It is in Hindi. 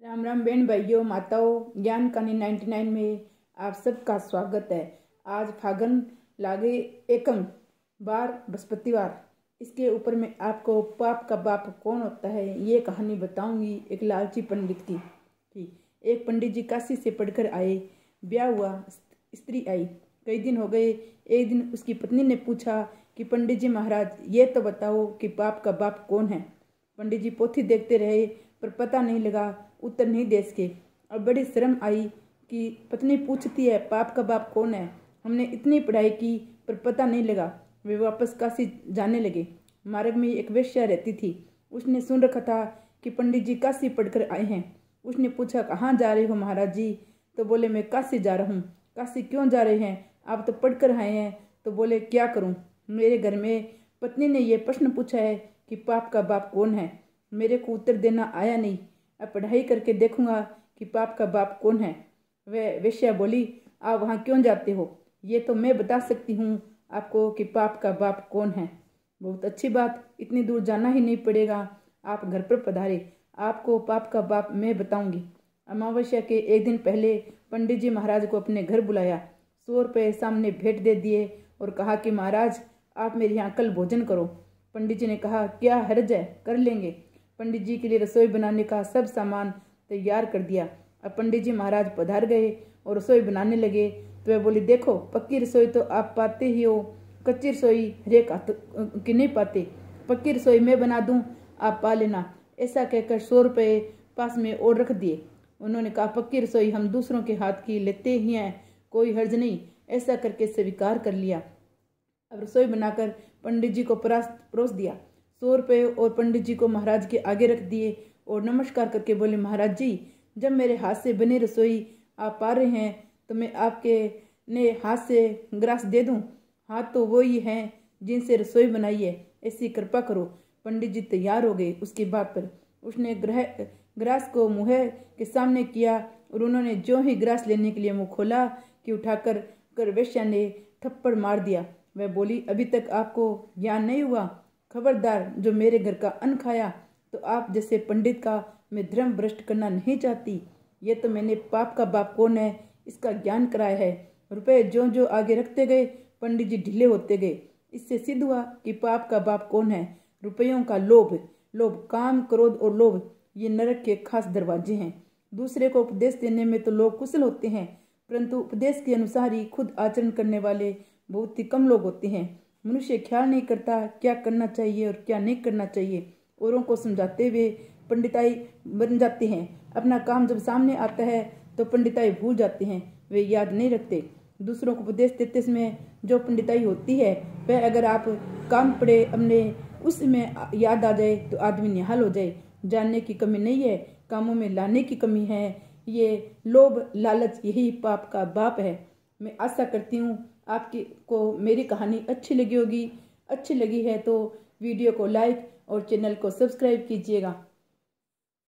राम राम बहन भाइयों माताओं, ज्ञान कहानी 99 में आप सबका स्वागत है। आज फागुन लागे एकम बार बृहस्पतिवार। इसके ऊपर मैं आपको पाप का बाप कौन होता है ये कहानी बताऊंगी। एक लालची पंडित की एक पंडित जी काशी से पढ़कर आए। ब्याह हुआ, स्त्री आई, कई दिन हो गए। एक दिन उसकी पत्नी ने पूछा कि पंडित जी महाराज ये तो बताओ कि पाप का बाप कौन है। पंडित जी पोथी देखते रहे पर पता नहीं लगा, उत्तर नहीं दे सके। अब बड़ी शर्म आई कि पत्नी पूछती है पाप का बाप कौन है। हमने इतनी पढ़ाई की पर पता नहीं लगा। वे वापस काशी जाने लगे। मार्ग में एक वेश्या रहती थी। उसने सुन रखा था कि पंडित जी काशी पढ़कर आए हैं। उसने पूछा कहाँ जा रहे हो महाराज जी। तो बोले मैं काशी जा रहा हूँ। काशी क्यों जा रहे हैं, आप तो पढ़कर आए हैं। तो बोले क्या करूँ, मेरे घर में पत्नी ने यह प्रश्न पूछा है कि पाप का बाप कौन है। मेरे को उत्तर देना आया नहीं। अब पढ़ाई करके देखूंगा कि पाप का बाप कौन है। वह वेश्या बोली आप वहाँ क्यों जाते हो, ये तो मैं बता सकती हूँ आपको कि पाप का बाप कौन है। बहुत अच्छी बात, इतनी दूर जाना ही नहीं पड़ेगा, आप घर पर पधारे, आपको पाप का बाप मैं बताऊंगी। अमावस्या के एक दिन पहले पंडित जी महाराज को अपने घर बुलाया। 100 रुपये सामने भेंट दे दिए और कहा कि महाराज आप मेरे यहाँ कल भोजन करो। पंडित जी ने कहा क्या हर्ज है, कर लेंगे। पंडित जी के लिए रसोई बनाने का सब सामान तैयार कर दिया। अब पंडित जी महाराज पधार गए और रसोई बनाने लगे तो वह बोली देखो पक्की रसोई तो आप पाते ही हो, कच्ची रसोई हरेक हाथ की नहीं पाते। पक्की रसोई मैं बना दूं, आप पा लेना। ऐसा कहकर 100 रुपये पास में और रख दिए। उन्होंने कहा पक्की रसोई हम दूसरों के हाथ की लेते ही हैं, कोई हर्ज नहीं। ऐसा करके स्वीकार कर लिया। अब रसोई बनाकर पंडित जी को परोस दिया। 100 रुपये और पंडित जी को महाराज के आगे रख दिए और नमस्कार करके बोले महाराज जी जब मेरे हाथ से बनी रसोई आप पा रहे हैं तो मैं आपके ने हाथ से ग्रास दे दूं। हाथ तो वो ही हैं जिनसे रसोई बनाई है, ऐसी कृपा करो। पंडित जी तैयार हो गए। उसकी बात पर उसने ग्रास को मुँह के सामने किया और उन्होंने जो ही ग्रास लेने के लिए मुँह खोला कि उठाकर वेश्या ने थप्पड़ मार दिया। वह बोली अभी तक आपको ज्ञान नहीं हुआ, खबरदार जो मेरे घर का अन्न खाया तो आप जैसे पंडित का मैं धर्म भ्रष्ट करना नहीं चाहती। ये तो मैंने पाप का बाप कौन है इसका ज्ञान कराया है। रुपए जो जो आगे रखते गए पंडित जी ढीले होते गए। इससे सिद्ध हुआ कि पाप का बाप कौन है। रुपयों का लोभ, काम, क्रोध और लोभ ये नरक के खास दरवाजे हैं। दूसरे को उपदेश देने में तो लोग कुशल होते हैं, परंतु उपदेश के अनुसार ही खुद आचरण करने वाले बहुत ही कम लोग होते हैं। मनुष्य ख्याल नहीं करता क्या करना चाहिए और क्या नहीं करना चाहिए। औरों को समझाते हुए पंडिताई बन जाते हैं। अपना काम जब सामने आता है तो पंडिताई भूल जाते हैं, वे याद नहीं रखते। दूसरों को उपदेश देते समय जो पंडिताई होती है वह अगर आप काम पड़े अपने उसमें याद आ जाए तो आदमी निहाल हो जाए। जानने की कमी नहीं है, कामों में लाने की कमी है। ये लोभ लालच यही पाप का बाप है। मैं आशा करती हूँ आपकी को मेरी कहानी अच्छी लगी होगी। अच्छी लगी है तो वीडियो को लाइक और चैनल को सब्सक्राइब कीजिएगा।